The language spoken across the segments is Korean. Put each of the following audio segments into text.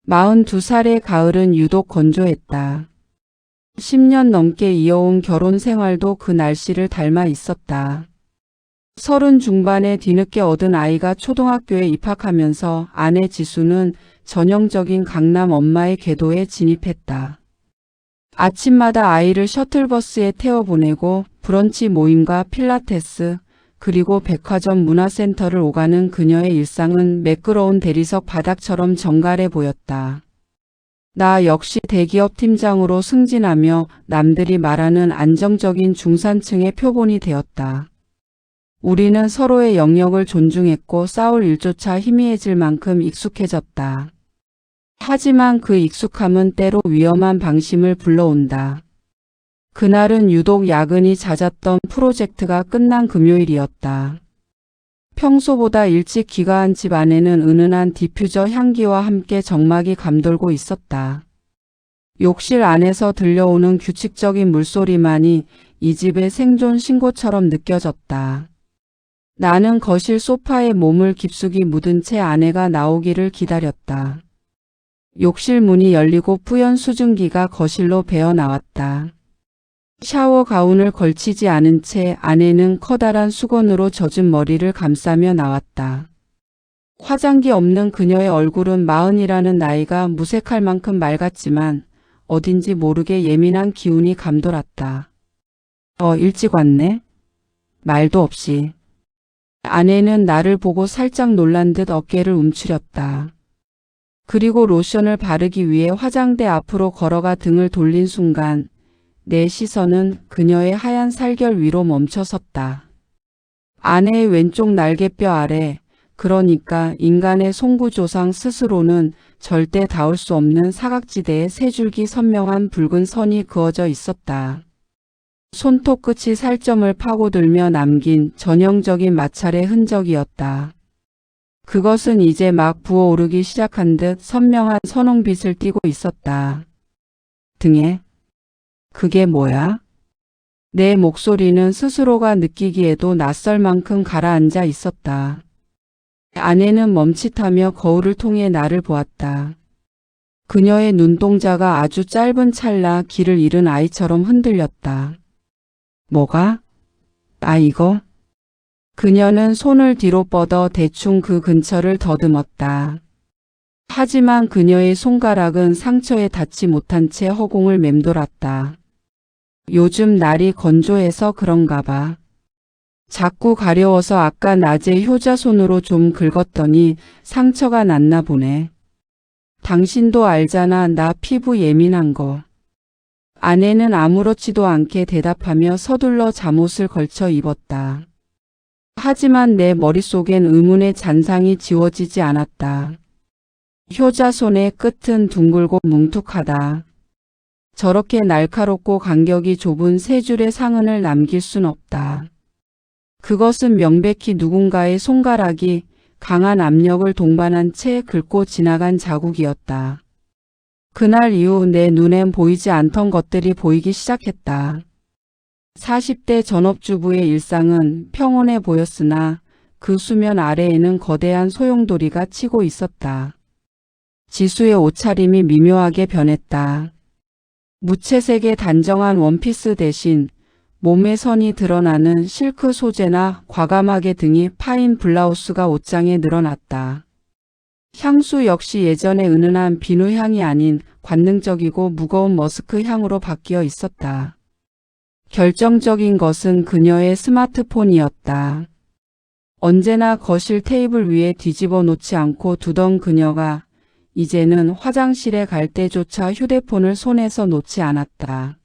42살의 가을은 유독 건조했다. 10년 넘게 이어온 결혼 생활도 그 날씨를 닮아 있었다. 30 중반에 뒤늦게 얻은 아이가 초등학교에 입학하면서 아내 지수는 전형적인 강남 엄마의 궤도에 진입했다. 아침마다 아이를 셔틀버스에 태워보내고 브런치 모임과 필라테스, 그리고 백화점 문화센터를 오가는 그녀의 일상은 매끄러운 대리석 바닥처럼 정갈해 보였다. 나 역시 대기업 팀장으로 승진하며 남들이 말하는 안정적인 중산층의 표본이 되었다. 우리는 서로의 영역을 존중했고 싸울 일조차 희미해질 만큼 익숙해졌다. 하지만 그 익숙함은 때로 위험한 방심을 불러온다. 그날은 유독 야근이 잦았던 프로젝트가 끝난 금요일이었다. 평소보다 일찍 귀가한 집 안에는 은은한 디퓨저 향기와 함께 정막이 감돌고 있었다. 욕실 안에서 들려오는 규칙적인 물소리만이 이 집의 생존 신고처럼 느껴졌다. 나는 거실 소파에 몸을 깊숙이 묻은 채 아내가 나오기를 기다렸다. 욕실 문이 열리고 뿌연 수증기가 거실로 배어 나왔다. 샤워 가운을 걸치지 않은 채 아내는 커다란 수건으로 젖은 머리를 감싸며 나왔다. 화장기 없는 그녀의 얼굴은 40이라는 나이가 무색할 만큼 맑았지만 어딘지 모르게 예민한 기운이 감돌았다. 일찍 왔네? 말도 없이. 아내는 나를 보고 살짝 놀란 듯 어깨를 움츠렸다. 그리고 로션을 바르기 위해 화장대 앞으로 걸어가 등을 돌린 순간 내 시선은 그녀의 하얀 살결 위로 멈춰섰다. 아내의 왼쪽 날개뼈 아래, 그러니까 인간의 송구조상 스스로는 절대 닿을 수 없는 사각지대에 세 줄기 선명한 붉은 선이 그어져 있었다. 손톱 끝이 살점을 파고들며 남긴 전형적인 마찰의 흔적이었다. 그것은 이제 막 부어오르기 시작한 듯 선명한 선홍빛을 띠고 있었다. 등에. 그게 뭐야? 내 목소리는 스스로가 느끼기에도 낯설 만큼 가라앉아 있었다. 아내는 멈칫하며 거울을 통해 나를 보았다. 그녀의 눈동자가 아주 짧은 찰나 길을 잃은 아이처럼 흔들렸다. 뭐가? 이거? 그녀는 손을 뒤로 뻗어 대충 그 근처를 더듬었다. 하지만 그녀의 손가락은 상처에 닿지 못한 채 허공을 맴돌았다. 요즘 날이 건조해서 그런가 봐. 자꾸 가려워서 아까 낮에 효자손으로 좀 긁었더니 상처가 났나 보네. 당신도 알잖아, 나 피부 예민한 거. 아내는 아무렇지도 않게 대답하며 서둘러 잠옷을 걸쳐 입었다. 하지만 내 머릿속엔 의문의 잔상이 지워지지 않았다. 효자손의 끝은 둥글고 뭉툭하다. 저렇게 날카롭고 간격이 좁은 세 줄의 상흔을 남길 순 없다. 그것은 명백히 누군가의 손가락이 강한 압력을 동반한 채 긁고 지나간 자국이었다. 그날 이후 내 눈엔 보이지 않던 것들이 보이기 시작했다. 40대 전업주부의 일상은 평온해 보였으나 그 수면 아래에는 거대한 소용돌이가 치고 있었다. 지수의 옷차림이 미묘하게 변했다. 무채색의 단정한 원피스 대신 몸의 선이 드러나는 실크 소재나 과감하게 등이 파인 블라우스가 옷장에 늘어났다. 향수 역시 예전의 은은한 비누 향이 아닌 관능적이고 무거운 머스크 향으로 바뀌어 있었다. 결정적인 것은 그녀의 스마트폰이었다. 언제나 거실 테이블 위에 뒤집어 놓지 않고 두던 그녀가 이제는 화장실에 갈 때조차 휴대폰을 손에서 놓지 않았다.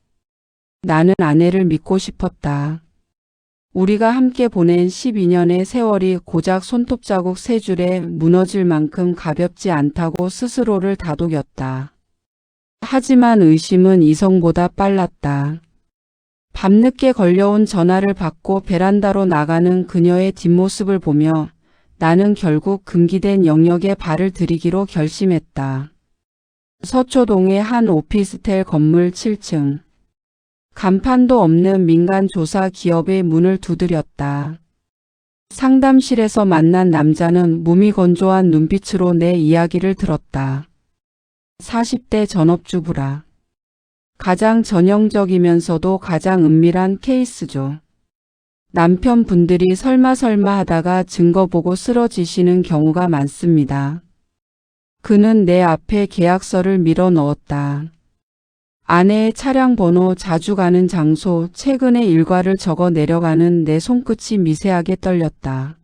나는 아내를 믿고 싶었다. 우리가 함께 보낸 12년의 세월이 고작 손톱 자국 세 줄에 무너질 만큼 가볍지 않다고 스스로를 다독였다. 하지만 의심은 이성보다 빨랐다. 밤늦게 걸려온 전화를 받고 베란다로 나가는 그녀의 뒷모습을 보며 나는 결국 금기된 영역에 발을 들이기로 결심했다. 서초동의 한 오피스텔 건물 7층. 간판도 없는 민간 조사 기업의 문을 두드렸다. 상담실에서 만난 남자는 무미건조한 눈빛으로 내 이야기를 들었다. 40대 전업주부라. 가장 전형적이면서도 가장 은밀한 케이스죠. 남편분들이 설마 하다가 증거 보고 쓰러지시는 경우가 많습니다. 그는 내 앞에 계약서를 밀어 넣었다. 아내의 차량 번호, 자주 가는 장소, 최근의 일과를 적어 내려가는 내 손끝이 미세하게 떨렸다.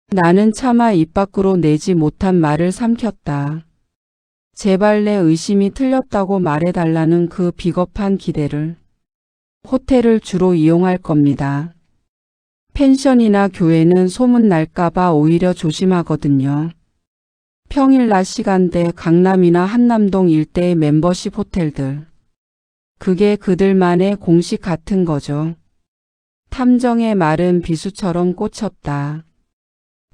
나는 차마 입 밖으로 내지 못한 말을 삼켰다. 제발 내 의심이 틀렸다고 말해달라는 그 비겁한 기대를. 호텔을 주로 이용할 겁니다. 펜션이나 교회는 소문날까봐 오히려 조심하거든요. 평일 낮 시간대 강남이나 한남동 일대의 멤버십 호텔들. 그게 그들만의 공식 같은 거죠. 탐정의 말은 비수처럼 꽂혔다.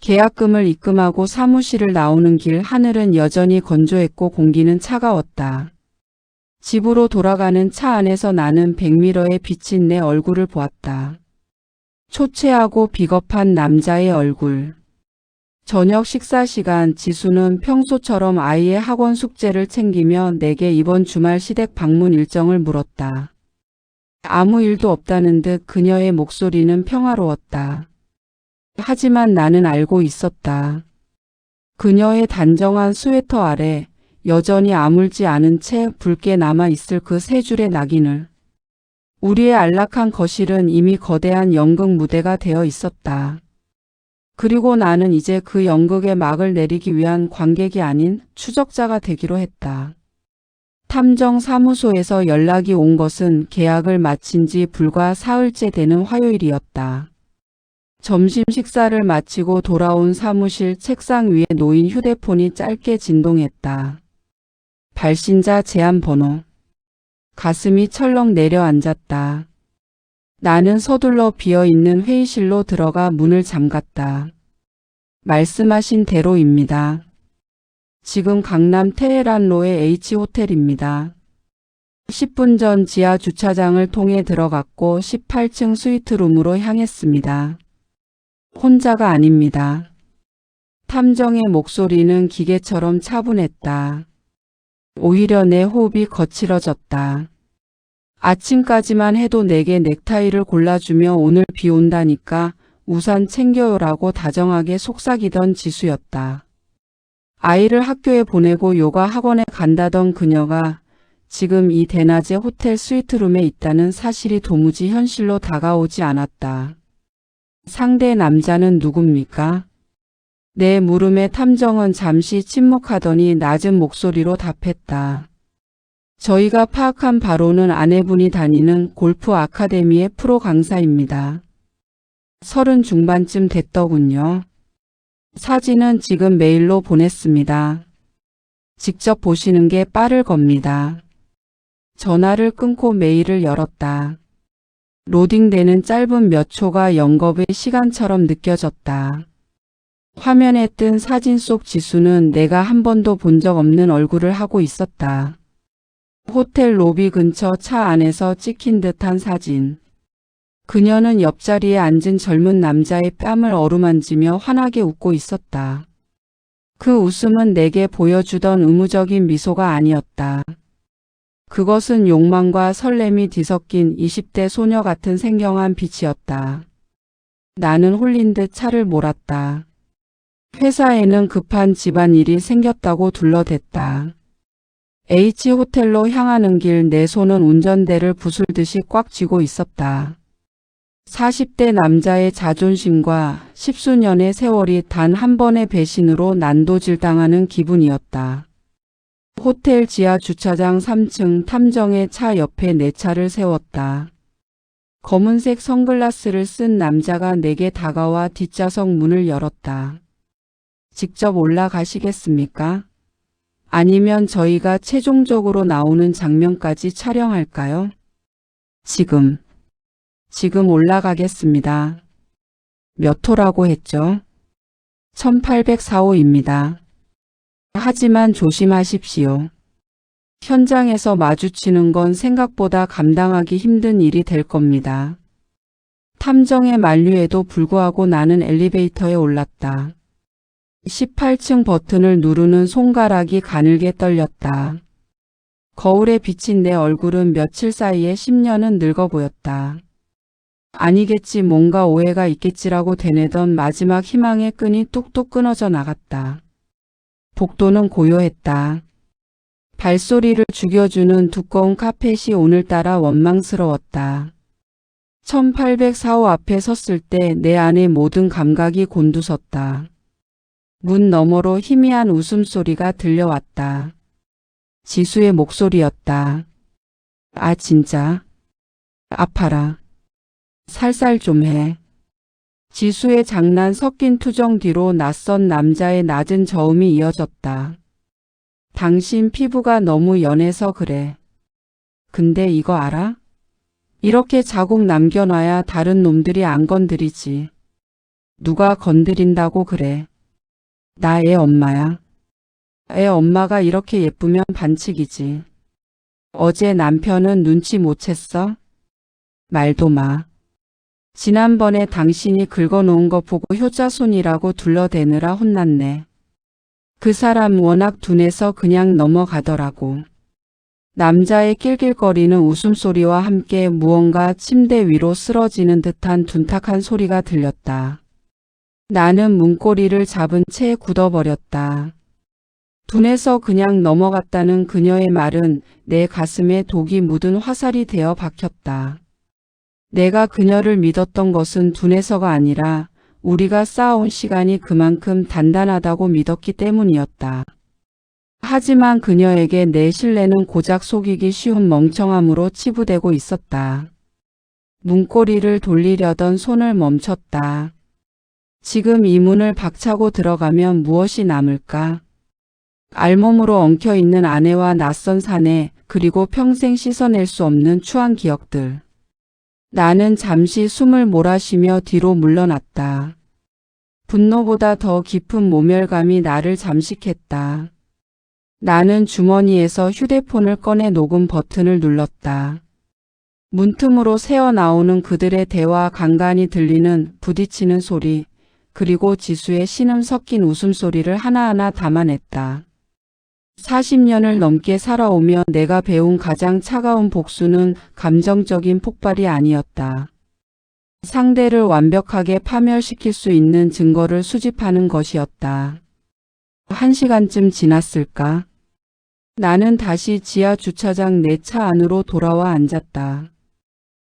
계약금을 입금하고 사무실을 나오는 길, 하늘은 여전히 건조했고 공기는 차가웠다. 집으로 돌아가는 차 안에서 나는 백미러에 비친 내 얼굴을 보았다. 초췌하고 비겁한 남자의 얼굴. 저녁 식사 시간, 지수는 평소처럼 아이의 학원 숙제를 챙기며 내게 이번 주말 시댁 방문 일정을 물었다. 아무 일도 없다는 듯 그녀의 목소리는 평화로웠다. 하지만 나는 알고 있었다. 그녀의 단정한 스웨터 아래 여전히 아물지 않은 채 붉게 남아있을 그 세 줄의 낙인을. 우리의 안락한 거실은 이미 거대한 연극 무대가 되어 있었다. 그리고 나는 이제 그 연극의 막을 내리기 위한 관객이 아닌 추적자가 되기로 했다. 탐정 사무소에서 연락이 온 것은 계약을 마친 지 불과 사흘째 되는 화요일이었다. 점심 식사를 마치고 돌아온 사무실 책상 위에 놓인 휴대폰이 짧게 진동했다. 발신자 제한 번호. 가슴이 철렁 내려앉았다. 나는 서둘러 비어있는 회의실로 들어가 문을 잠갔다. 말씀하신 대로입니다. 지금 강남 테헤란로의 H호텔입니다. 10분 전 지하 주차장을 통해 들어갔고 18층 스위트룸으로 향했습니다. 혼자가 아닙니다. 탐정의 목소리는 기계처럼 차분했다. 오히려 내 호흡이 거칠어졌다. 아침까지만 해도 내게 넥타이를 골라주며 오늘 비 온다니까 우산 챙겨요라고 다정하게 속삭이던 지수였다. 아이를 학교에 보내고 요가 학원에 간다던 그녀가 지금 이 대낮에 호텔 스위트룸에 있다는 사실이 도무지 현실로 다가오지 않았다. 상대 남자는 누굽니까? 내 물음에 탐정은 잠시 침묵하더니 낮은 목소리로 답했다. 저희가 파악한 바로는 아내분이 다니는 골프 아카데미의 프로 강사입니다. 30 중반쯤 됐더군요. 사진은 지금 메일로 보냈습니다. 직접 보시는 게 빠를 겁니다. 전화를 끊고 메일을 열었다. 로딩되는 짧은 몇 초가 영겁의 시간처럼 느껴졌다. 화면에 뜬 사진 속 지수는 내가 한 번도 본 적 없는 얼굴을 하고 있었다. 호텔 로비 근처 차 안에서 찍힌 듯한 사진. 그녀는 옆자리에 앉은 젊은 남자의 뺨을 어루만지며 환하게 웃고 있었다. 그 웃음은 내게 보여주던 의무적인 미소가 아니었다. 그것은 욕망과 설렘이 뒤섞인 20대 소녀 같은 생경한 빛이었다. 나는 홀린 듯 차를 몰았다. 회사에는 급한 집안일이 생겼다고 둘러댔다. H호텔로 향하는 길 내 손은 운전대를 부술듯이 꽉 쥐고 있었다. 40대 남자의 자존심과 10수년의 세월이 단 한 번의 배신으로 난도질당하는 기분이었다. 호텔 지하 주차장 3층 탐정의 차 옆에 내 차를 세웠다. 검은색 선글라스를 쓴 남자가 내게 다가와 뒷좌석 문을 열었다. 직접 올라가시겠습니까? 아니면 저희가 최종적으로 나오는 장면까지 촬영할까요? 지금 올라가겠습니다. 몇 호라고 했죠? 1804호입니다. 하지만 조심하십시오. 현장에서 마주치는 건 생각보다 감당하기 힘든 일이 될 겁니다. 탐정의 만류에도 불구하고 나는 엘리베이터에 올랐다. 18층 버튼을 누르는 손가락이 가늘게 떨렸다. 거울에 비친 내 얼굴은 며칠 사이에 10년은 늙어 보였다. 아니겠지, 뭔가 오해가 있겠지라고 되뇌던 마지막 희망의 끈이 뚝뚝 끊어져 나갔다. 복도는 고요했다. 발소리를 죽여주는 두꺼운 카펫이 오늘따라 원망스러웠다. 1804호 앞에 섰을 때 내 안의 모든 감각이 곤두섰다. 문 너머로 희미한 웃음소리가 들려왔다. 지수의 목소리였다. 아, 진짜? 아파라. 살살 좀 해. 지수의 장난 섞인 투정 뒤로 낯선 남자의 낮은 저음이 이어졌다. 당신 피부가 너무 연해서 그래. 근데 이거 알아? 이렇게 자국 남겨놔야 다른 놈들이 안 건드리지. 누가 건드린다고 그래. 나 애 엄마야. 애 엄마가 이렇게 예쁘면 반칙이지. 어제 남편은 눈치 못 챘어? 말도 마. 지난번에 당신이 긁어놓은 거 보고 효자손이라고 둘러대느라 혼났네. 그 사람 워낙 둔해서 그냥 넘어가더라고. 남자의 낄낄거리는 웃음소리와 함께 무언가 침대 위로 쓰러지는 듯한 둔탁한 소리가 들렸다. 나는 문고리를 잡은 채 굳어버렸다. 둔해서 그냥 넘어갔다는 그녀의 말은 내 가슴에 독이 묻은 화살이 되어 박혔다. 내가 그녀를 믿었던 것은 둔해서가 아니라 우리가 쌓아온 시간이 그만큼 단단하다고 믿었기 때문이었다. 하지만 그녀에게 내 신뢰는 고작 속이기 쉬운 멍청함으로 치부되고 있었다. 문고리를 돌리려던 손을 멈췄다. 지금 이 문을 박차고 들어가면 무엇이 남을까? 알몸으로 엉켜있는 아내와 낯선 사내, 그리고 평생 씻어낼 수 없는 추한 기억들. 나는 잠시 숨을 몰아쉬며 뒤로 물러났다. 분노보다 더 깊은 모멸감이 나를 잠식했다. 나는 주머니에서 휴대폰을 꺼내 녹음 버튼을 눌렀다. 문틈으로 새어나오는 그들의 대화, 간간히 들리는 부딪히는 소리, 그리고 지수의 신음 섞인 웃음소리를 하나하나 담아냈다. 40년을 넘게 살아오며 내가 배운 가장 차가운 복수는 감정적인 폭발이 아니었다. 상대를 완벽하게 파멸시킬 수 있는 증거를 수집하는 것이었다. 1시간쯤 지났을까? 나는 다시 지하 주차장 내 차 안으로 돌아와 앉았다.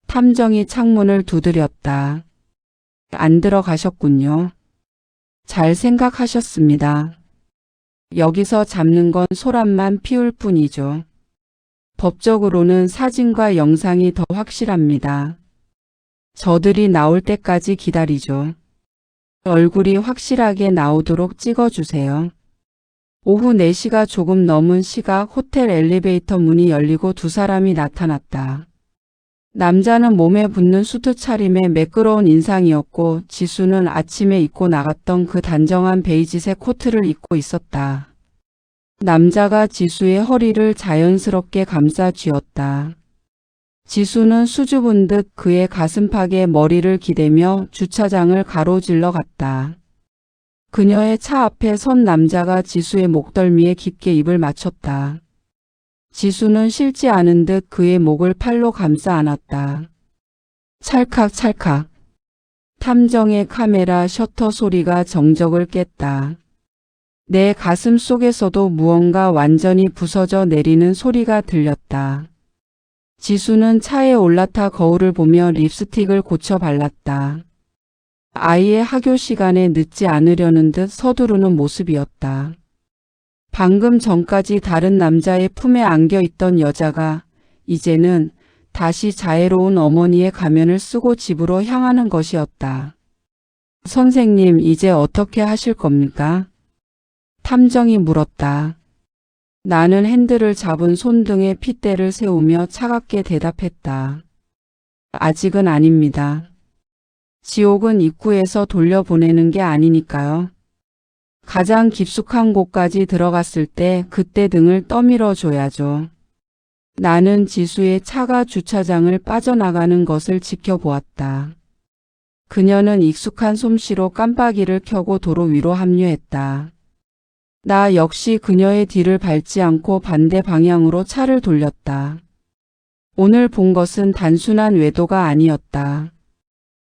탐정이 창문을 두드렸다. 안 들어가셨군요. 잘 생각하셨습니다. 여기서 잡는 건 소란만 피울 뿐이죠. 법적으로는 사진과 영상이 더 확실합니다. 저들이 나올 때까지 기다리죠. 얼굴이 확실하게 나오도록 찍어주세요. 오후 4시가 조금 넘은 시각, 호텔 엘리베이터 문이 열리고 두 사람이 나타났다. 남자는 몸에 붙는 수트 차림에 매끄러운 인상이었고 지수는 아침에 입고 나갔던 그 단정한 베이지색 코트를 입고 있었다. 남자가 지수의 허리를 자연스럽게 감싸 쥐었다. 지수는 수줍은 듯 그의 가슴팍에 머리를 기대며 주차장을 가로질러 갔다. 그녀의 차 앞에 선 남자가 지수의 목덜미에 깊게 입을 맞췄다. 지수는 싫지 않은 듯 그의 목을 팔로 감싸 안았다. 찰칵찰칵. 탐정의 카메라 셔터 소리가 정적을 깼다. 내 가슴 속에서도 무언가 완전히 부서져 내리는 소리가 들렸다. 지수는 차에 올라타 거울을 보며 립스틱을 고쳐 발랐다. 아이의 학교 시간에 늦지 않으려는 듯 서두르는 모습이었다. 방금 전까지 다른 남자의 품에 안겨 있던 여자가 이제는 다시 자애로운 어머니의 가면을 쓰고 집으로 향하는 것이었다. 선생님, 이제 어떻게 하실 겁니까? 탐정이 물었다. 나는 핸들을 잡은 손등에 핏대를 세우며 차갑게 대답했다. 아직은 아닙니다. 지옥은 입구에서 돌려보내는 게 아니니까요. 가장 깊숙한 곳까지 들어갔을 때 그때 등을 떠밀어 줘야죠. 나는 지수의 차가 주차장을 빠져나가는 것을 지켜보았다. 그녀는 익숙한 솜씨로 깜빡이를 켜고 도로 위로 합류했다. 나 역시 그녀의 뒤를 밟지 않고 반대 방향으로 차를 돌렸다. 오늘 본 것은 단순한 외도가 아니었다.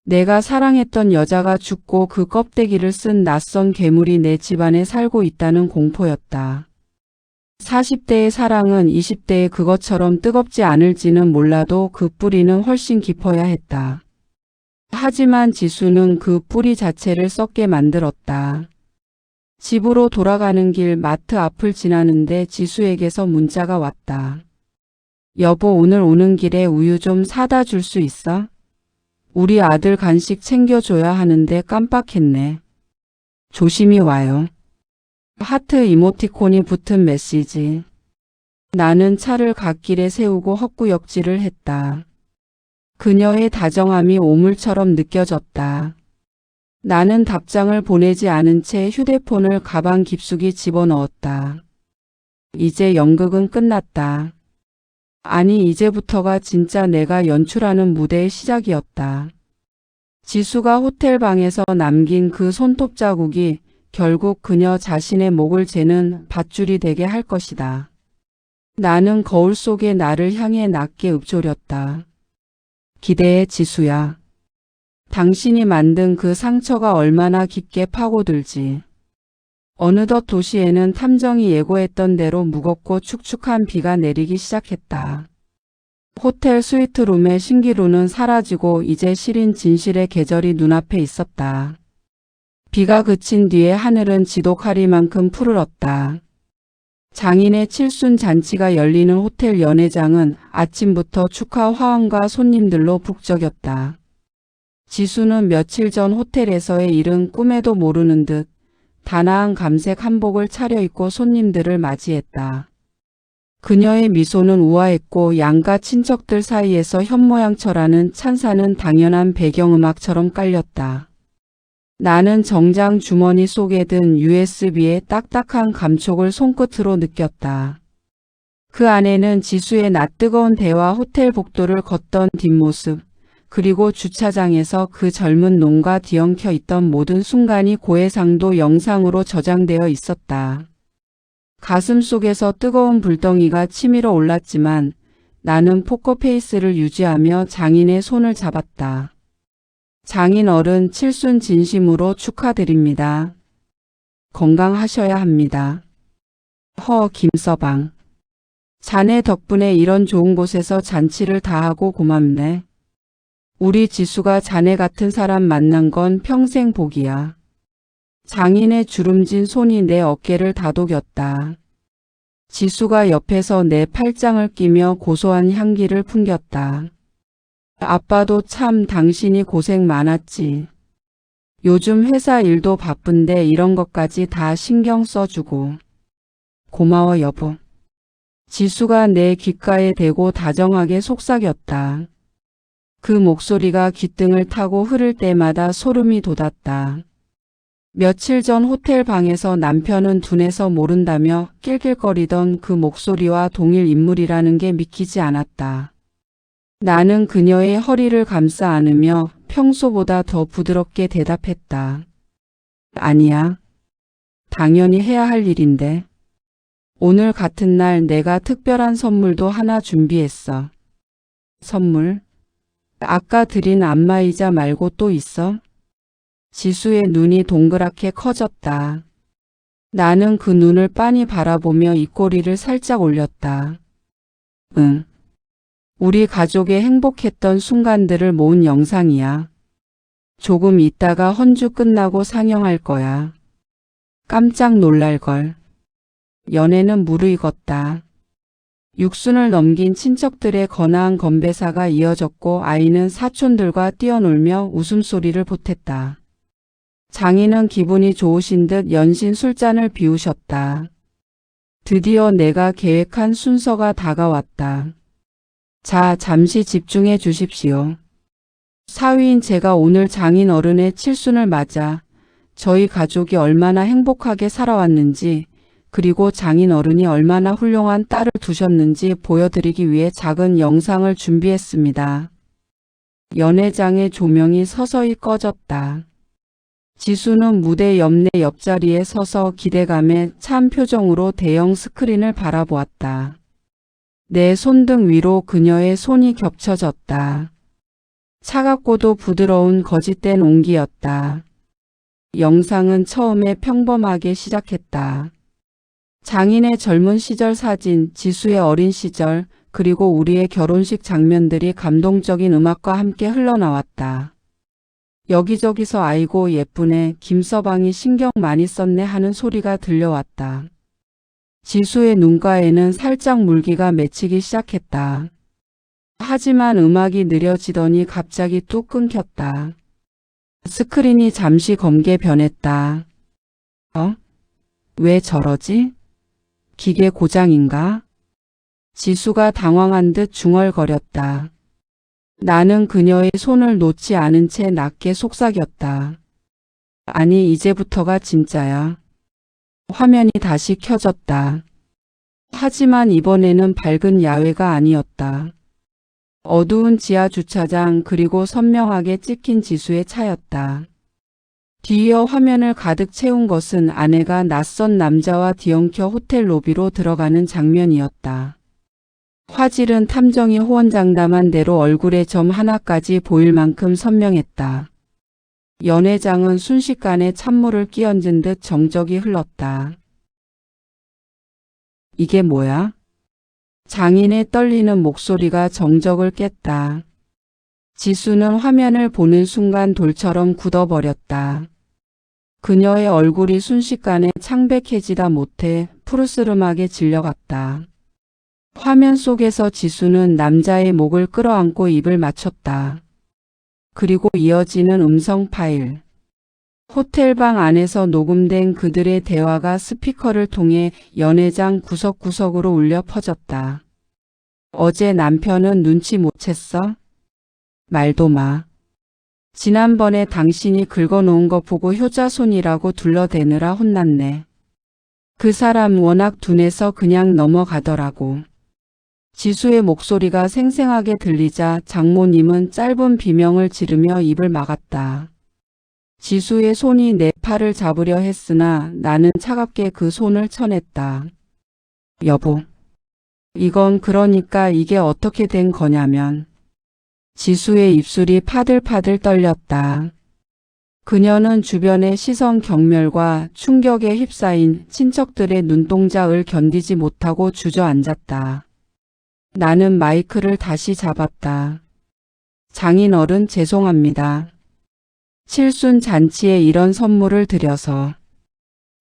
내가 사랑했던 여자가 죽고 그 껍데기를 쓴 낯선 괴물이 내 집안에 살고 있다는 공포였다. 40대의 사랑은 20대의 그것처럼 뜨겁지 않을지는 몰라도 그 뿌리는 훨씬 깊어야 했다. 하지만 지수는 그 뿌리 자체를 썩게 만들었다. 집으로 돌아가는 길 마트 앞을 지나는데 지수에게서 문자가 왔다. 여보, 오늘 오는 길에 우유 좀 사다 줄 수 있어? 우리 아들 간식 챙겨줘야 하는데 깜빡했네. 조심히 와요. 하트 이모티콘이 붙은 메시지. 나는 차를 갓길에 세우고 헛구역질을 했다. 그녀의 다정함이 오물처럼 느껴졌다. 나는 답장을 보내지 않은 채 휴대폰을 가방 깊숙이 집어넣었다. 이제 연극은 끝났다. 아니, 이제부터가 진짜 내가 연출하는 무대의 시작이었다. 지수가 호텔 방에서 남긴 그 손톱 자국이 결국 그녀 자신의 목을 재는 밧줄이 되게 할 것이다. 나는 거울 속에 나를 향해 낮게 읊조렸다. 기대해, 지수야. 당신이 만든 그 상처가 얼마나 깊게 파고들지. 어느덧 도시에는 탐정이 예고했던 대로 무겁고 축축한 비가 내리기 시작했다. 호텔 스위트룸의 신기루는 사라지고 이제 시린 진실의 계절이 눈앞에 있었다. 비가 그친 뒤에 하늘은 지독하리만큼 푸르렀다. 장인의 칠순 잔치가 열리는 호텔 연회장은 아침부터 축하 화환과 손님들로 북적였다. 지수는 며칠 전 호텔에서의 일은 꿈에도 모르는 듯 단아한 감색 한복을 차려입고 손님들을 맞이했다. 그녀의 미소는 우아했고 양가 친척들 사이에서 현모양처라는 찬사는 당연한 배경음악처럼 깔렸다. 나는 정장 주머니 속에 든 USB의 딱딱한 감촉을 손끝으로 느꼈다. 그 안에는 지수의 낯뜨거운 대화, 호텔 복도를 걷던 뒷모습, 그리고 주차장에서 그 젊은 놈과 뒤엉켜 있던 모든 순간이 고해상도 영상으로 저장되어 있었다. 가슴 속에서 뜨거운 불덩이가 치밀어 올랐지만 나는 포커페이스를 유지하며 장인의 손을 잡았다. 장인 어른, 칠순 진심으로 축하드립니다. 건강하셔야 합니다. 김서방. 자네 덕분에 이런 좋은 곳에서 잔치를 다 하고 고맙네. 우리 지수가 자네 같은 사람 만난 건 평생 복이야. 장인의 주름진 손이 내 어깨를 다독였다. 지수가 옆에서 내 팔짱을 끼며 고소한 향기를 풍겼다. 아빠도 참 당신이 고생 많았지. 요즘 회사 일도 바쁜데 이런 것까지 다 신경 써주고. 고마워, 여보. 지수가 내 귓가에 대고 다정하게 속삭였다. 그 목소리가 귓등을 타고 흐를 때마다 소름이 돋았다. 며칠 전 호텔 방에서 남편은 둔해서 모른다며 낄낄거리던 그 목소리와 동일 인물이라는 게 믿기지 않았다. 나는 그녀의 허리를 감싸 안으며 평소보다 더 부드럽게 대답했다. 아니야. 당연히 해야 할 일인데. 오늘 같은 날 내가 특별한 선물도 하나 준비했어. 선물? 아까 드린 안마의자 말고 또 있어? 지수의 눈이 동그랗게 커졌다. 나는 그 눈을 빤히 바라보며 입꼬리를 살짝 올렸다. 응. 우리 가족의 행복했던 순간들을 모은 영상이야. 조금 있다가 헌주 끝나고 상영할 거야. 깜짝 놀랄걸. 연애는 무르익었다. 육순을 넘긴 친척들의 거나한 건배사가 이어졌고 아이는 사촌들과 뛰어놀며 웃음소리를 보탰다. 장인은 기분이 좋으신 듯 연신 술잔을 비우셨다. 드디어 내가 계획한 순서가 다가왔다. 자, 잠시 집중해 주십시오. 사위인 제가 오늘 장인 어른의 칠순을 맞아 저희 가족이 얼마나 행복하게 살아왔는지, 그리고 장인 어른이 얼마나 훌륭한 딸을 두셨는지 보여드리기 위해 작은 영상을 준비했습니다. 연회장의 조명이 서서히 꺼졌다. 지수는 무대 옆내 옆자리에 서서 기대감에 찬 표정으로 대형 스크린을 바라보았다. 내 손등 위로 그녀의 손이 겹쳐졌다. 차갑고도 부드러운 거짓된 온기였다. 영상은 처음에 평범하게 시작했다. 장인의 젊은 시절 사진, 지수의 어린 시절, 그리고 우리의 결혼식 장면들이 감동적인 음악과 함께 흘러나왔다. 여기저기서 아이고 예쁘네, 김서방이 신경 많이 썼네 하는 소리가 들려왔다. 지수의 눈가에는 살짝 물기가 맺히기 시작했다. 하지만 음악이 느려지더니 갑자기 뚝 끊겼다. 스크린이 잠시 검게 변했다. 왜 저러지? 기계 고장인가? 지수가 당황한 듯 중얼거렸다. 나는 그녀의 손을 놓지 않은 채 낮게 속삭였다. 아니, 이제부터가 진짜야. 화면이 다시 켜졌다. 하지만 이번에는 밝은 야외가 아니었다. 어두운 지하 주차장, 그리고 선명하게 찍힌 지수의 차였다. 뒤이어 화면을 가득 채운 것은 아내가 낯선 남자와 뒤엉켜 호텔 로비로 들어가는 장면이었다. 화질은 탐정이 호언장담한 대로 얼굴에 점 하나까지 보일 만큼 선명했다. 연회장은 순식간에 찬물을 끼얹은 듯 정적이 흘렀다. 이게 뭐야? 장인의 떨리는 목소리가 정적을 깼다. 지수는 화면을 보는 순간 돌처럼 굳어버렸다. 그녀의 얼굴이 순식간에 창백해지다 못해 푸르스름하게 질려갔다. 화면 속에서 지수는 남자의 목을 끌어안고 입을 맞췄다. 그리고 이어지는 음성 파일. 호텔방 안에서 녹음된 그들의 대화가 스피커를 통해 연회장 구석구석으로 울려 퍼졌다. 어제 남편은 눈치 못 챘어? 말도 마. 지난번에 당신이 긁어놓은 거 보고 효자손이라고 둘러대느라 혼났네. 그 사람 워낙 둔해서 그냥 넘어가더라고. 지수의 목소리가 생생하게 들리자 장모님은 짧은 비명을 지르며 입을 막았다. 지수의 손이 내 팔을 잡으려 했으나 나는 차갑게 그 손을 쳐냈다. 여보, 이건 그러니까 이게 어떻게 된 거냐면. 지수의 입술이 파들파들 떨렸다. 그녀는 주변의 시선 경멸과 충격에 휩싸인 친척들의 눈동자를 견디지 못하고 주저앉았다. 나는 마이크를 다시 잡았다. 장인어른 죄송합니다. 칠순 잔치에 이런 선물을 드려서.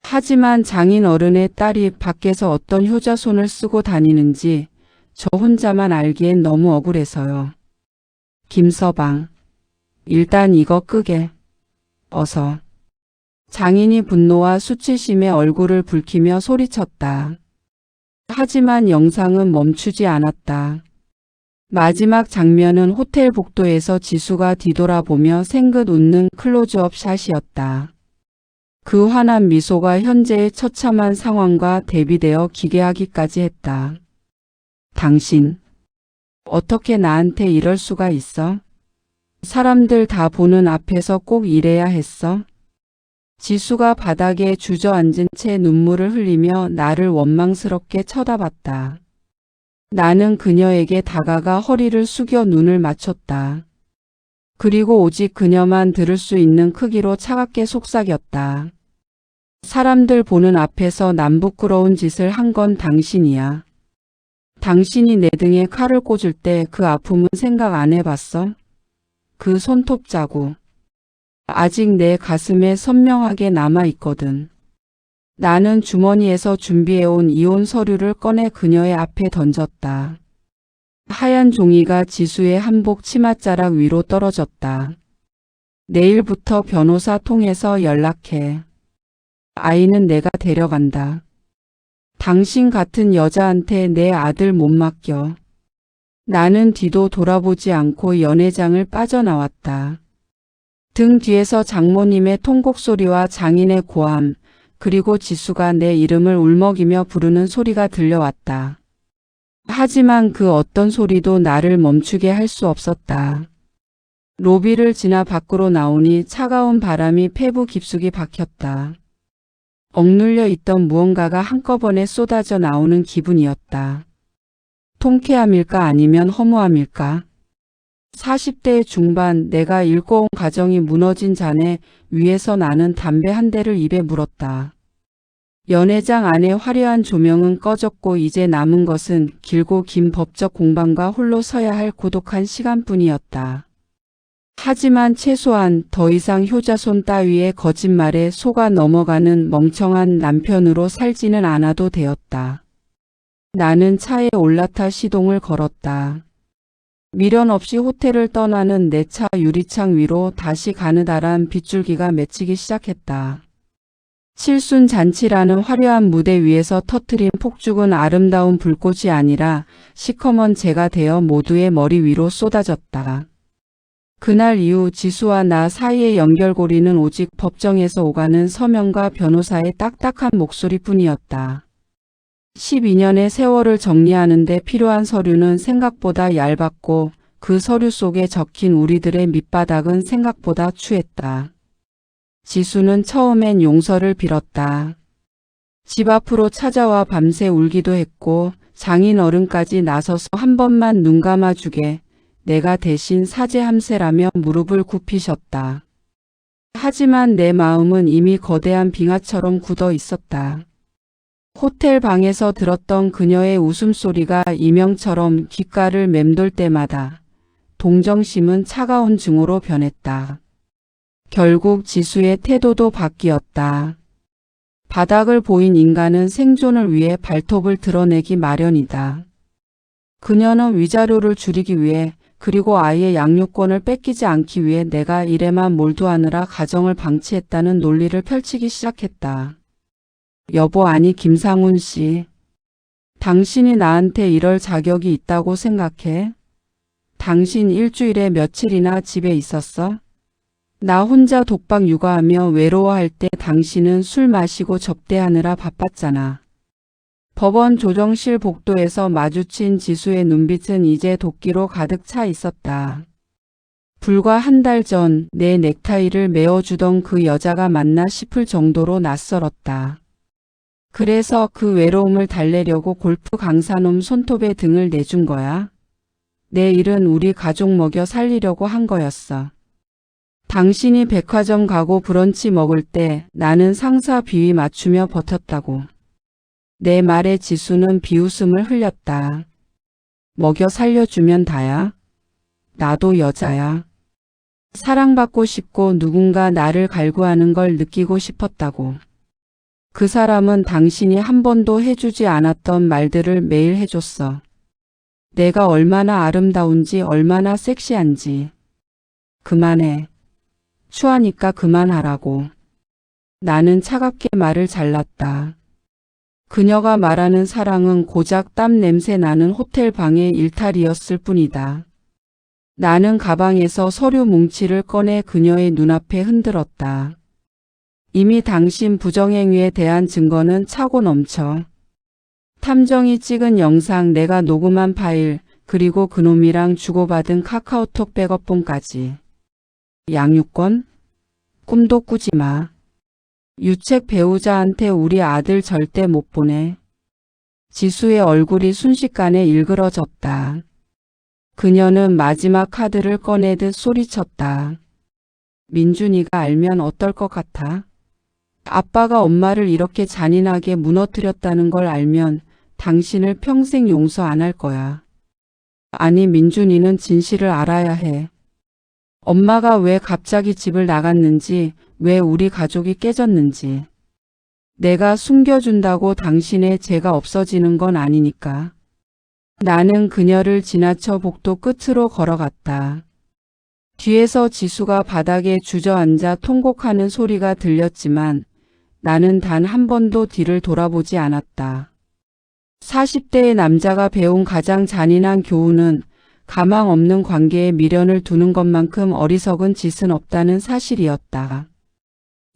하지만 장인어른의 딸이 밖에서 어떤 효자손을 쓰고 다니는지 저 혼자만 알기엔 너무 억울해서요. 김서방, 일단 이거 끄게. 어서. 장인이 분노와 수치심에 얼굴을 붉히며 소리쳤다. 하지만 영상은 멈추지 않았다. 마지막 장면은 호텔 복도에서 지수가 뒤돌아보며 생긋 웃는 클로즈업 샷이었다. 그 환한 미소가 현재의 처참한 상황과 대비되어 기괴하기까지 했다. 당신, 어떻게 나한테 이럴 수가 있어? 사람들 다 보는 앞에서 꼭 이래야 했어? 지수가 바닥에 주저앉은 채 눈물을 흘리며 나를 원망스럽게 쳐다봤다. 나는 그녀에게 다가가 허리를 숙여 눈을 맞췄다. 그리고 오직 그녀만 들을 수 있는 크기로 차갑게 속삭였다. 사람들 보는 앞에서 남 부끄러운 짓을 한 건 당신이야. 당신이 내 등에 칼을 꽂을 때 그 아픔은 생각 안 해봤어? 그 손톱 자국. 아직 내 가슴에 선명하게 남아있거든. 나는 주머니에서 준비해온 이혼 서류를 꺼내 그녀의 앞에 던졌다. 하얀 종이가 지수의 한복 치맛자락 위로 떨어졌다. 내일부터 변호사 통해서 연락해. 아이는 내가 데려간다. 당신 같은 여자한테 내 아들 못 맡겨. 나는 뒤도 돌아보지 않고 연회장을 빠져나왔다. 등 뒤에서 장모님의 통곡 소리와 장인의 고함, 그리고 지수가 내 이름을 울먹이며 부르는 소리가 들려왔다. 하지만 그 어떤 소리도 나를 멈추게 할 수 없었다. 로비를 지나 밖으로 나오니 차가운 바람이 폐부 깊숙이 박혔다. 억눌려 있던 무언가가 한꺼번에 쏟아져 나오는 기분이었다. 통쾌함일까 아니면 허무함일까? 40대 중반 내가 읽고 온 가정이 무너진 잔해 위에서 나는 담배 한 대를 입에 물었다. 연회장 안의 화려한 조명은 꺼졌고 이제 남은 것은 길고 긴 법적 공방과 홀로 서야 할 고독한 시간뿐이었다. 하지만 최소한 더 이상 효자손 따위의 거짓말에 속아 넘어가는 멍청한 남편으로 살지는 않아도 되었다. 나는 차에 올라타 시동을 걸었다. 미련 없이 호텔을 떠나는 내 차 유리창 위로 다시 가느다란 빗줄기가 맺히기 시작했다. 칠순 잔치라는 화려한 무대 위에서 터트린 폭죽은 아름다운 불꽃이 아니라 시커먼 재가 되어 모두의 머리 위로 쏟아졌다. 그날 이후 지수와 나 사이의 연결고리는 오직 법정에서 오가는 서명과 변호사의 딱딱한 목소리뿐이었다. 12년의 세월을 정리하는 데 필요한 서류는 생각보다 얇았고 그 서류 속에 적힌 우리들의 밑바닥은 생각보다 추했다. 지수는 처음엔 용서를 빌었다. 집 앞으로 찾아와 밤새 울기도 했고 장인 어른까지 나서서 한 번만 눈 감아주게 내가 대신 사죄함세라며 무릎을 굽히셨다. 하지만 내 마음은 이미 거대한 빙하처럼 굳어 있었다. 호텔 방에서 들었던 그녀의 웃음소리가 이명처럼 귓가를 맴돌 때마다 동정심은 차가운 증오로 변했다. 결국 지수의 태도도 바뀌었다. 바닥을 보인 인간은 생존을 위해 발톱을 드러내기 마련이다. 그녀는 위자료를 줄이기 위해 그리고 아이의 양육권을 뺏기지 않기 위해 내가 일에만 몰두하느라 가정을 방치했다는 논리를 펼치기 시작했다. 여보 아니 김상훈 씨. 당신이 나한테 이럴 자격이 있다고 생각해? 당신 일주일에 며칠이나 집에 있었어? 나 혼자 독박 육아하며 외로워할 때 당신은 술 마시고 접대하느라 바빴잖아. 법원 조정실 복도에서 마주친 지수의 눈빛은 이제 도끼로 가득 차 있었다. 불과 한 달 전 내 넥타이를 메어주던 그 여자가 맞나 싶을 정도로 낯설었다. 그래서 그 외로움을 달래려고 골프 강사놈 손톱에 등을 내준 거야. 내 일은 우리 가족 먹여 살리려고 한 거였어. 당신이 백화점 가고 브런치 먹을 때 나는 상사 비위 맞추며 버텼다고. 내 말에 지수는 비웃음을 흘렸다. 먹여 살려주면 다야. 나도 여자야. 사랑받고 싶고 누군가 나를 갈구하는 걸 느끼고 싶었다고. 그 사람은 당신이 한 번도 해주지 않았던 말들을 매일 해줬어. 내가 얼마나 아름다운지 얼마나 섹시한지. 그만해. 추하니까 그만하라고. 나는 차갑게 말을 잘랐다. 그녀가 말하는 사랑은 고작 땀 냄새 나는 호텔 방의 일탈이었을 뿐이다. 나는 가방에서 서류 뭉치를 꺼내 그녀의 눈앞에 흔들었다. 이미 당신 부정행위에 대한 증거는 차고 넘쳐. 탐정이 찍은 영상, 내가 녹음한 파일, 그리고 그놈이랑 주고받은 카카오톡 백업본까지. 양육권? 꿈도 꾸지 마. 유책 배우자한테 우리 아들 절대 못 보내. 지수의 얼굴이 순식간에 일그러졌다. 그녀는 마지막 카드를 꺼내듯 소리쳤다. 민준이가 알면 어떨 것 같아? 아빠가 엄마를 이렇게 잔인하게 무너뜨렸다는 걸 알면 당신을 평생 용서 안 할 거야. 아니, 민준이는 진실을 알아야 해. 엄마가 왜 갑자기 집을 나갔는지, 왜 우리 가족이 깨졌는지. 내가 숨겨준다고 당신의 죄가 없어지는 건 아니니까. 나는 그녀를 지나쳐 복도 끝으로 걸어갔다. 뒤에서 지수가 바닥에 주저앉아 통곡하는 소리가 들렸지만 나는 단 한 번도 뒤를 돌아보지 않았다. 40대의 남자가 배운 가장 잔인한 교훈은 가망 없는 관계에 미련을 두는 것만큼 어리석은 짓은 없다는 사실이었다.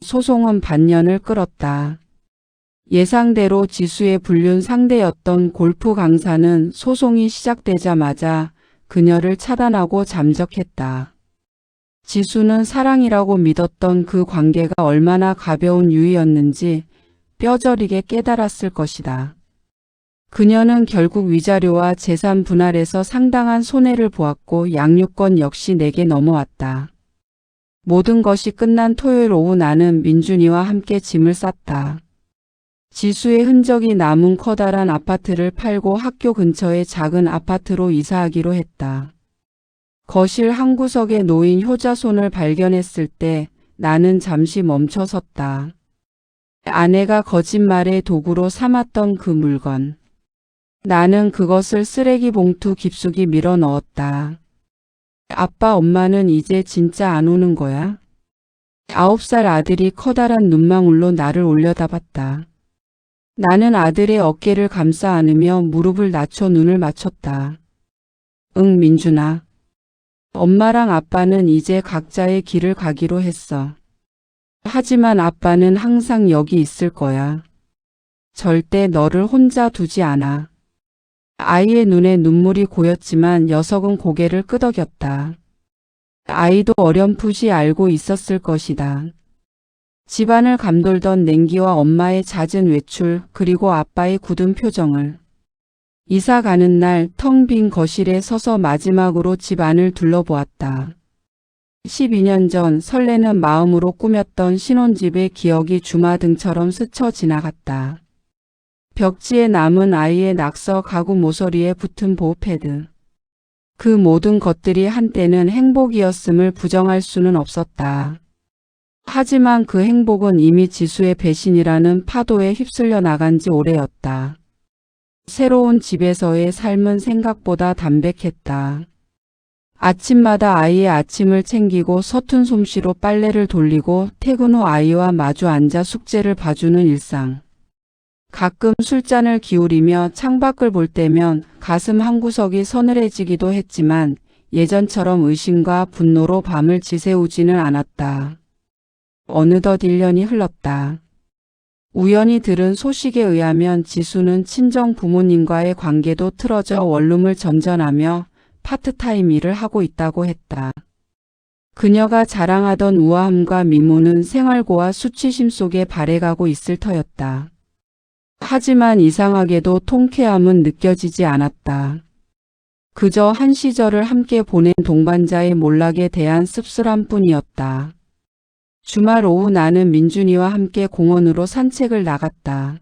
소송은 반년을 끌었다. 예상대로 지수의 불륜 상대였던 골프 강사는 소송이 시작되자마자 그녀를 차단하고 잠적했다. 지수는 사랑이라고 믿었던 그 관계가 얼마나 가벼운 유의였는지 뼈저리게 깨달았을 것이다. 그녀는 결국 위자료와 재산 분할에서 상당한 손해를 보았고 양육권 역시 내게 넘어왔다. 모든 것이 끝난 토요일 오후 나는 민준이와 함께 짐을 쌌다. 지수의 흔적이 남은 커다란 아파트를 팔고 학교 근처의 작은 아파트로 이사하기로 했다. 거실 한 구석에 놓인 효자손을 발견했을 때 나는 잠시 멈춰섰다. 아내가 거짓말의 도구로 삼았던 그 물건. 나는 그것을 쓰레기 봉투 깊숙이 밀어 넣었다. 아빠, 엄마는 이제 진짜 안 오는 거야? 9살 아들이 커다란 눈망울로 나를 올려다봤다. 나는 아들의 어깨를 감싸 안으며 무릎을 낮춰 눈을 맞췄다. 응, 민준아. 엄마랑 아빠는 이제 각자의 길을 가기로 했어. 하지만 아빠는 항상 여기 있을 거야. 절대 너를 혼자 두지 않아. 아이의 눈에 눈물이 고였지만 녀석은 고개를 끄덕였다. 아이도 어렴풋이 알고 있었을 것이다. 집안을 감돌던 냉기와 엄마의 잦은 외출 그리고 아빠의 굳은 표정을. 이사 가는 날 텅 빈 거실에 서서 마지막으로 집 안을 둘러보았다. 12년 전 설레는 마음으로 꾸몄던 신혼집의 기억이 주마등처럼 스쳐 지나갔다. 벽지에 남은 아이의 낙서 가구 모서리에 붙은 보호패드. 그 모든 것들이 한때는 행복이었음을 부정할 수는 없었다. 하지만 그 행복은 이미 지수의 배신이라는 파도에 휩쓸려 나간 지 오래였다. 새로운 집에서의 삶은 생각보다 담백했다. 아침마다 아이의 아침을 챙기고 서툰 솜씨로 빨래를 돌리고 퇴근 후 아이와 마주 앉아 숙제를 봐주는 일상. 가끔 술잔을 기울이며 창밖을 볼 때면 가슴 한구석이 서늘해지기도 했지만 예전처럼 의심과 분노로 밤을 지새우지는 않았다. 어느덧 1년이 흘렀다. 우연히 들은 소식에 의하면 지수는 친정 부모님과의 관계도 틀어져 원룸을 전전하며 파트타임 일을 하고 있다고 했다. 그녀가 자랑하던 우아함과 미모는 생활고와 수치심 속에 발해가고 있을 터였다. 하지만 이상하게도 통쾌함은 느껴지지 않았다. 그저 한 시절을 함께 보낸 동반자의 몰락에 대한 씁쓸함뿐이었다. 주말 오후 나는 민준이와 함께 공원으로 산책을 나갔다.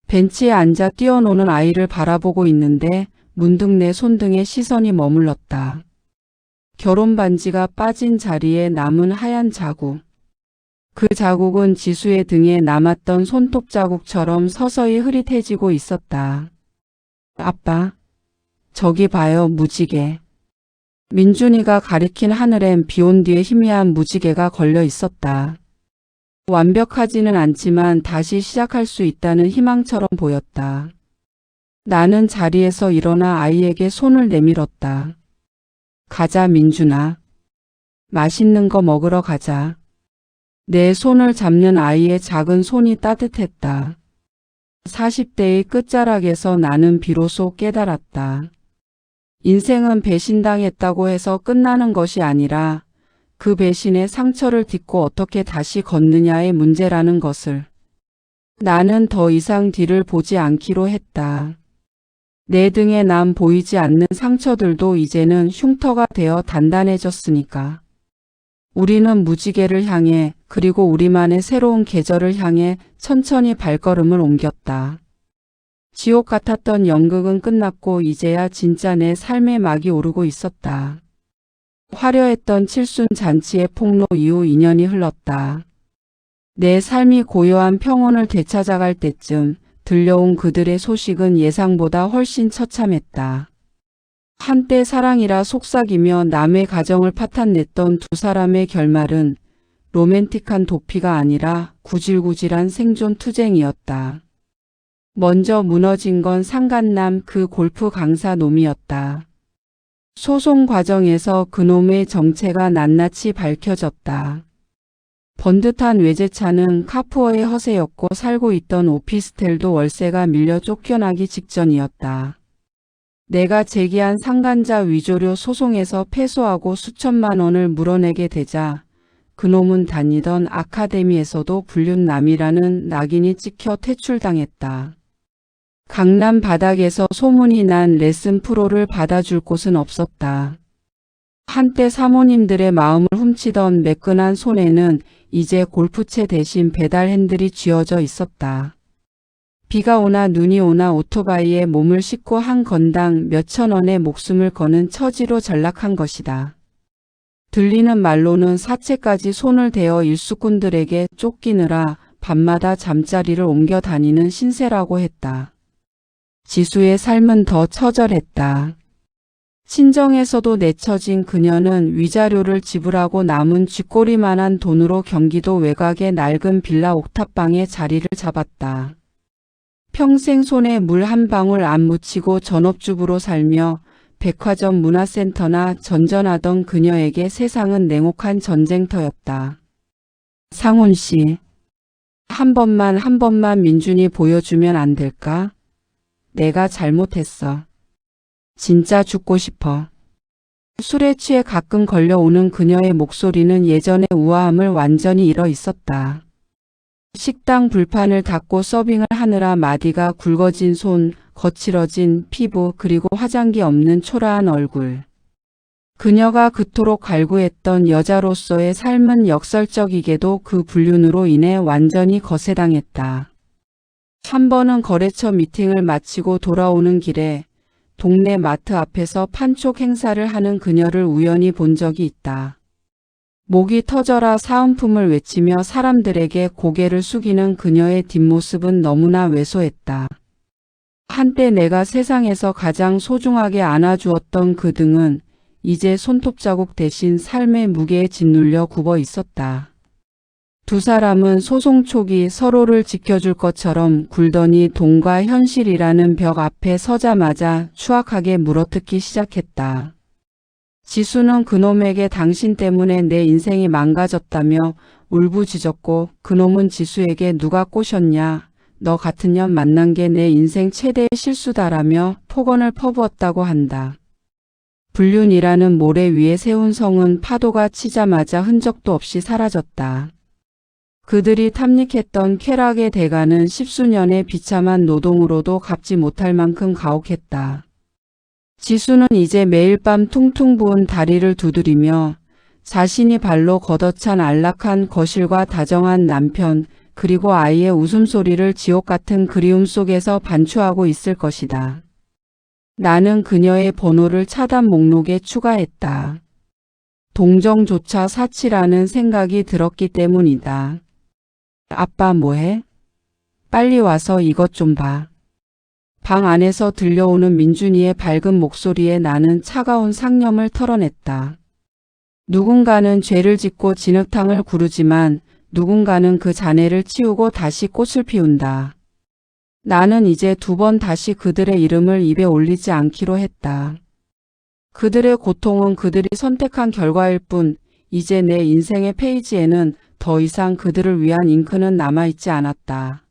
벤치에 앉아 뛰어노는 아이를 바라보고 있는데 문득 내 손등에 시선이 머물렀다. 결혼 반지가 빠진 자리에 남은 하얀 자국. 그 자국은 지수의 등에 남았던 손톱 자국처럼 서서히 흐릿해지고 있었다. 아빠, 저기 봐요, 무지개. 민준이가 가리킨 하늘엔 비온 뒤에 희미한 무지개가 걸려 있었다. 완벽하지는 않지만 다시 시작할 수 있다는 희망처럼 보였다. 나는 자리에서 일어나 아이에게 손을 내밀었다. 가자, 민준아. 맛있는 거 먹으러 가자. 내 손을 잡는 아이의 작은 손이 따뜻했다. 40대의 끝자락에서 나는 비로소 깨달았다. 인생은 배신당했다고 해서 끝나는 것이 아니라 그 배신의 상처를 딛고 어떻게 다시 걷느냐의 문제라는 것을. 나는 더 이상 뒤를 보지 않기로 했다. 내 등에 남 보이지 않는 상처들도 이제는 흉터가 되어 단단해졌으니까. 우리는 무지개를 향해 그리고 우리만의 새로운 계절을 향해 천천히 발걸음을 옮겼다. 지옥 같았던 연극은 끝났고 이제야 진짜 내 삶의 막이 오르고 있었다. 화려했던 칠순 잔치의 폭로 이후 2년이 흘렀다. 내 삶이 고요한 평온을 되찾아갈 때쯤 들려온 그들의 소식은 예상보다 훨씬 처참했다. 한때 사랑이라 속삭이며 남의 가정을 파탄냈던 두 사람의 결말은 로맨틱한 도피가 아니라 구질구질한 생존 투쟁이었다. 먼저 무너진 건 상간남 그 골프 강사 놈이었다. 소송 과정에서 그놈의 정체가 낱낱이 밝혀졌다. 번듯한 외제차는 카푸어의 허세였고 살고 있던 오피스텔도 월세가 밀려 쫓겨나기 직전이었다. 내가 제기한 상간자 위조료 소송에서 패소하고 수천만 원을 물어내게 되자 그놈은 다니던 아카데미에서도 불륜남이라는 낙인이 찍혀 퇴출당했다. 강남 바닥에서 소문이 난 레슨 프로를 받아줄 곳은 없었다. 한때 사모님들의 마음을 훔치던 매끈한 손에는 이제 골프채 대신 배달 핸들이 쥐어져 있었다. 비가 오나 눈이 오나 오토바이에 몸을 싣고 한 건당 몇천 원의 목숨을 거는 처지로 전락한 것이다. 들리는 말로는 사채까지 손을 대어 일수꾼들에게 쫓기느라 밤마다 잠자리를 옮겨 다니는 신세라고 했다. 지수의 삶은 더 처절했다. 친정에서도 내쳐진 그녀는 위자료를 지불하고 남은 쥐꼬리만한 돈으로 경기도 외곽의 낡은 빌라 옥탑방에 자리를 잡았다. 평생 손에 물 한 방울 안 묻히고 전업주부로 살며 백화점 문화센터나 전전하던 그녀에게 세상은 냉혹한 전쟁터였다. 상훈 씨, 한 번만 민준이 보여주면 안 될까? 내가 잘못했어. 진짜 죽고 싶어. 술에 취해 가끔 걸려오는 그녀의 목소리는 예전의 우아함을 완전히 잃어 있었다. 식당 불판을 닫고 서빙을 하느라 마디가 굵어진 손, 거칠어진 피부 그리고 화장기 없는 초라한 얼굴. 그녀가 그토록 갈구했던 여자로서의 삶은 역설적이게도 그 불륜으로 인해 완전히 거세당했다. 한 번은 거래처 미팅을 마치고 돌아오는 길에 동네 마트 앞에서 판촉 행사를 하는 그녀를 우연히 본 적이 있다. 목이 터져라 사은품을 외치며 사람들에게 고개를 숙이는 그녀의 뒷모습은 너무나 왜소했다. 한때 내가 세상에서 가장 소중하게 안아주었던 그 등은 이제 손톱 자국 대신 삶의 무게에 짓눌려 굽어 있었다. 두 사람은 소송 초기 서로를 지켜줄 것처럼 굴더니 돈과 현실이라는 벽 앞에 서자마자 추악하게 물어뜯기 시작했다. 지수는 그놈에게 당신 때문에 내 인생이 망가졌다며 울부짖었고 그놈은 지수에게 누가 꼬셨냐, 너 같은 년 만난 게 내 인생 최대의 실수다라며 폭언을 퍼부었다고 한다. 불륜이라는 모래 위에 세운 성은 파도가 치자마자 흔적도 없이 사라졌다. 그들이 탐닉했던 쾌락의 대가는 십수년의 비참한 노동으로도 갚지 못할 만큼 가혹했다. 지수는 이제 매일 밤 퉁퉁 부은 다리를 두드리며 자신이 발로 걷어찬 안락한 거실과 다정한 남편 그리고 아이의 웃음소리를 지옥 같은 그리움 속에서 반추하고 있을 것이다. 나는 그녀의 번호를 차단 목록에 추가했다. 동정조차 사치라는 생각이 들었기 때문이다. 아빠 뭐해? 빨리 와서 이것 좀 봐. 방 안에서 들려오는 민준이의 밝은 목소리에 나는 차가운 상념을 털어냈다. 누군가는 죄를 짓고 진흙탕을 구르지만 누군가는 그 잔해를 치우고 다시 꽃을 피운다. 나는 이제 두 번 다시 그들의 이름을 입에 올리지 않기로 했다. 그들의 고통은 그들이 선택한 결과일 뿐 이제 내 인생의 페이지에는 더 이상 그들을 위한 잉크는 남아있지 않았다.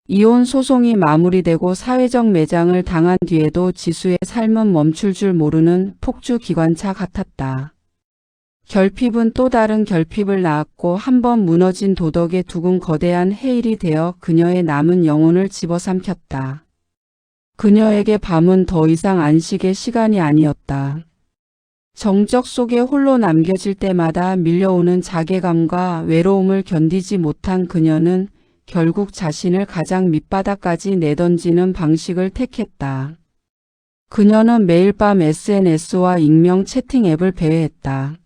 이혼 소송이 마무리되고 사회적 매장을 당한 뒤에도 지수의 삶은 멈출 줄 모르는 폭주 기관차 같았다. 결핍은 또 다른 결핍을 낳았고 한 번 무너진 도덕의 두근 거대한 해일이 되어 그녀의 남은 영혼을 집어삼켰다. 그녀에게 밤은 더 이상 안식의 시간이 아니었다. 정적 속에 홀로 남겨질 때마다 밀려오는 자괴감과 외로움을 견디지 못한 그녀는 결국 자신을 가장 밑바닥까지 내던지는 방식을 택했다. 그녀는 매일 밤 SNS와 익명 채팅 앱을 배회했다.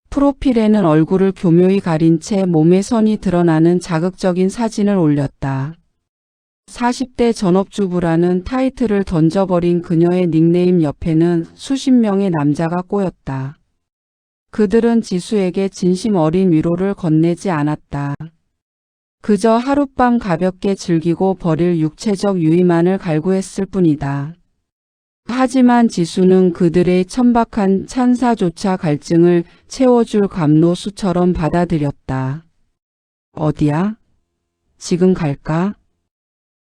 프로필에는 얼굴을 교묘히 가린 채 몸의 선이 드러나는 자극적인 사진을 올렸다. 40대 전업주부라는 타이틀을 던져버린 그녀의 닉네임 옆에는 수십 명의 남자가 꼬였다. 그들은 지수에게 진심 어린 위로를 건네지 않았다. 그저 하룻밤 가볍게 즐기고 버릴 육체적 유의만을 갈구했을 뿐이다. 하지만 지수는 그들의 천박한 찬사조차 갈증을 채워줄 감로수처럼 받아들였다. 어디야? 지금 갈까?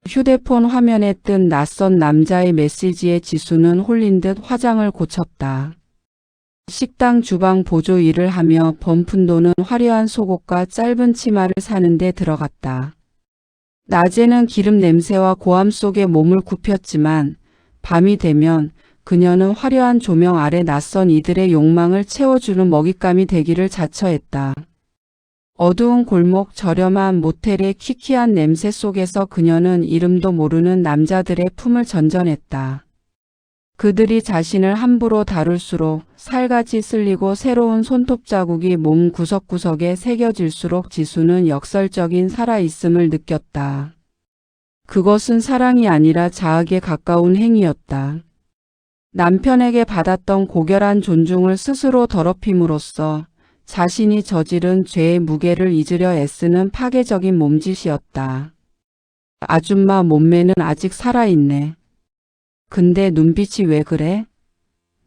휴대폰 화면에 뜬 낯선 남자의 메시지에 지수는 홀린 듯 화장을 고쳤다. 식당 주방 보조 일을 하며 번 푼돈은 화려한 속옷과 짧은 치마를 사는 데 들어갔다. 낮에는 기름 냄새와 고함 속에 몸을 굽혔지만 밤이 되면 그녀는 화려한 조명 아래 낯선 이들의 욕망을 채워주는 먹잇감이 되기를 자처했다. 어두운 골목 저렴한 모텔의 키키한 냄새 속에서 그녀는 이름도 모르는 남자들의 품을 전전했다. 그들이 자신을 함부로 다룰수록 살같이 쓸리고 새로운 손톱 자국이 몸 구석구석에 새겨질수록 지수는 역설적인 살아있음을 느꼈다. 그것은 사랑이 아니라 자학에 가까운 행위였다. 남편에게 받았던 고결한 존중을 스스로 더럽힘으로써 자신이 저지른 죄의 무게를 잊으려 애쓰는 파괴적인 몸짓이었다. 아줌마 몸매는 아직 살아있네. 근데 눈빛이 왜 그래?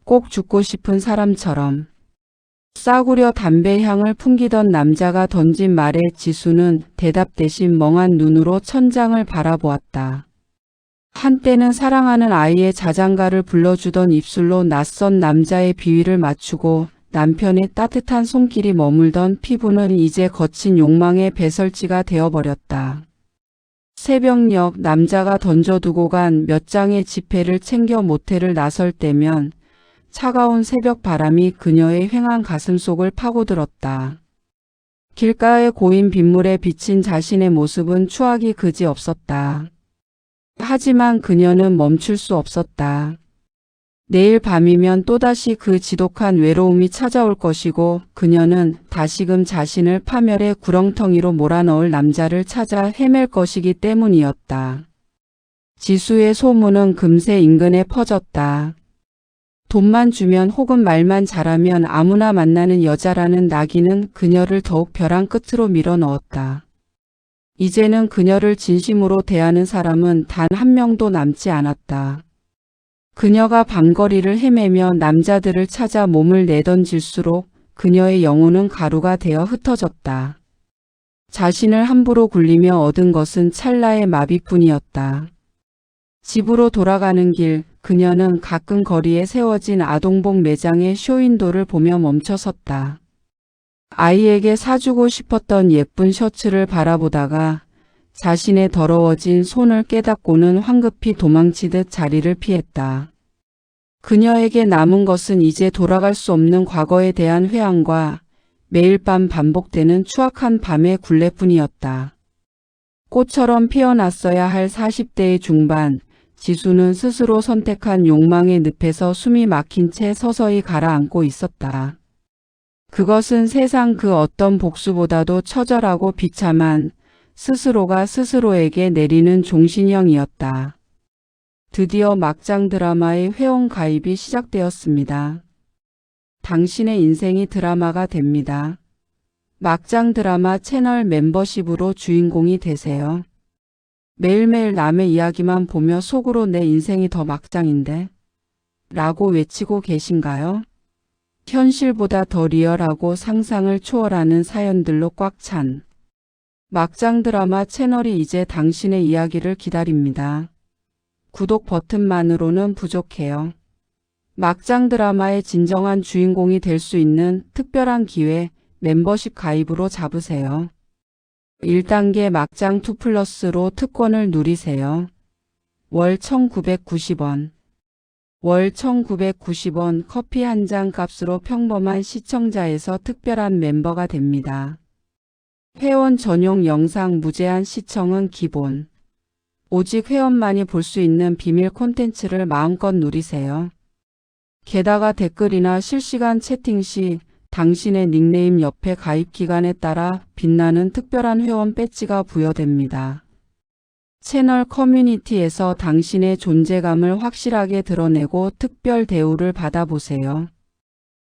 꼭 죽고 싶은 사람처럼. 싸구려 담배 향을 풍기던 남자가 던진 말에 지수는 대답 대신 멍한 눈으로 천장을 바라보았다. 한때는 사랑하는 아이의 자장가를 불러주던 입술로 낯선 남자의 비위를 맞추고 남편의 따뜻한 손길이 머물던 피부는 이제 거친 욕망의 배설지가 되어버렸다. 새벽녘 남자가 던져두고 간 몇 장의 지폐를 챙겨 모텔을 나설 때면 차가운 새벽 바람이 그녀의 휑한 가슴속을 파고들었다. 길가에 고인 빗물에 비친 자신의 모습은 추하기 그지없었다. 하지만 그녀는 멈출 수 없었다. 내일 밤이면 또다시 그 지독한 외로움이 찾아올 것이고 그녀는 다시금 자신을 파멸의 구렁텅이로 몰아넣을 남자를 찾아 헤맬 것이기 때문이었다. 지수의 소문은 금세 인근에 퍼졌다. 돈만 주면 혹은 말만 잘하면 아무나 만나는 여자라는 낙인은 그녀를 더욱 벼랑 끝으로 밀어넣었다. 이제는 그녀를 진심으로 대하는 사람은 단 한 명도 남지 않았다. 그녀가 밤거리를 헤매며 남자들을 찾아 몸을 내던질수록 그녀의 영혼은 가루가 되어 흩어졌다. 자신을 함부로 굴리며 얻은 것은 찰나의 마비뿐이었다. 집으로 돌아가는 길, 그녀는 가끔 거리에 세워진 아동복 매장의 쇼윈도를 보며 멈춰섰다. 아이에게 사주고 싶었던 예쁜 셔츠를 바라보다가 자신의 더러워진 손을 깨닫고는 황급히 도망치듯 자리를 피했다. 그녀에게 남은 것은 이제 돌아갈 수 없는 과거에 대한 회한과 매일 밤 반복되는 추악한 밤의 굴레뿐이었다. 꽃처럼 피어났어야 할 40대의 중반, 지수는 스스로 선택한 욕망의 늪에서 숨이 막힌 채 서서히 가라앉고 있었다. 그것은 세상 그 어떤 복수보다도 처절하고 비참한 스스로가 스스로에게 내리는 종신형이었다. 드디어 막장 드라마의 회원 가입이 시작되었습니다. 당신의 인생이 드라마가 됩니다. 막장 드라마 채널 멤버십으로 주인공이 되세요. 매일매일 남의 이야기만 보며 속으로 내 인생이 더 막장인데? 라고 외치고 계신가요? 현실보다 더 리얼하고 상상을 초월하는 사연들로 꽉 찬 막장 드라마 채널이 이제 당신의 이야기를 기다립니다. 구독 버튼만으로는 부족해요. 막장 드라마의 진정한 주인공이 될 수 있는 특별한 기회 멤버십 가입으로 잡으세요. 1단계 막장 2플러스로 특권을 누리세요. 월 1990원. 월 1990원 커피 한 잔 값으로 평범한 시청자에서 특별한 멤버가 됩니다. 회원 전용 영상 무제한 시청은 기본. 오직 회원만이 볼 수 있는 비밀 콘텐츠를 마음껏 누리세요. 게다가 댓글이나 실시간 채팅 시 당신의 닉네임 옆에 가입 기간에 따라 빛나는 특별한 회원 배지가 부여됩니다. 채널 커뮤니티에서 당신의 존재감을 확실하게 드러내고 특별 대우를 받아보세요.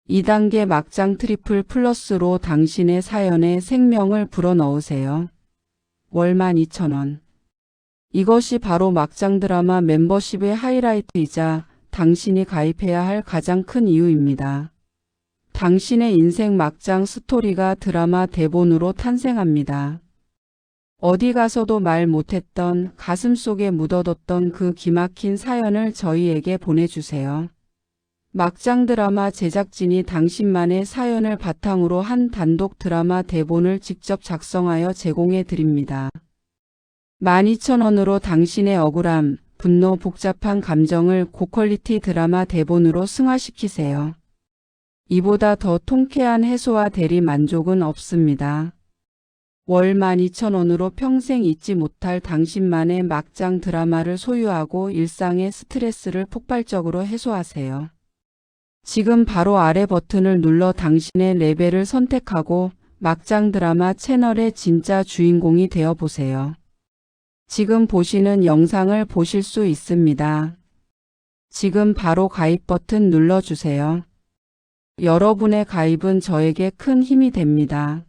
2단계 막장 트리플 플러스로 당신의 사연에 생명을 불어넣으세요. 월 12,000원. 이것이 바로 막장 드라마 멤버십의 하이라이트이자 당신이 가입해야 할 가장 큰 이유입니다. 당신의 인생 막장 스토리가 드라마 대본으로 탄생합니다. 어디 가서도 말 못했던 가슴속에 묻어뒀던 그 기막힌 사연을 저희에게 보내주세요. 막장 드라마 제작진이 당신만의 사연을 바탕으로 한 단독 드라마 대본을 직접 작성하여 제공해 드립니다. 12,000원으로 당신의 억울함, 분노, 복잡한 감정을 고퀄리티 드라마 대본으로 승화시키세요. 이보다 더 통쾌한 해소와 대리 만족은 없습니다. 월 12,000원으로 평생 잊지 못할 당신만의 막장 드라마를 소유하고 일상의 스트레스를 폭발적으로 해소하세요. 지금 바로 아래 버튼을 눌러 당신의 레벨을 선택하고 막장 드라마 채널의 진짜 주인공이 되어 보세요. 지금 보시는 영상을 보실 수 있습니다. 지금 바로 가입 버튼 눌러주세요. 여러분의 가입은 저에게 큰 힘이 됩니다.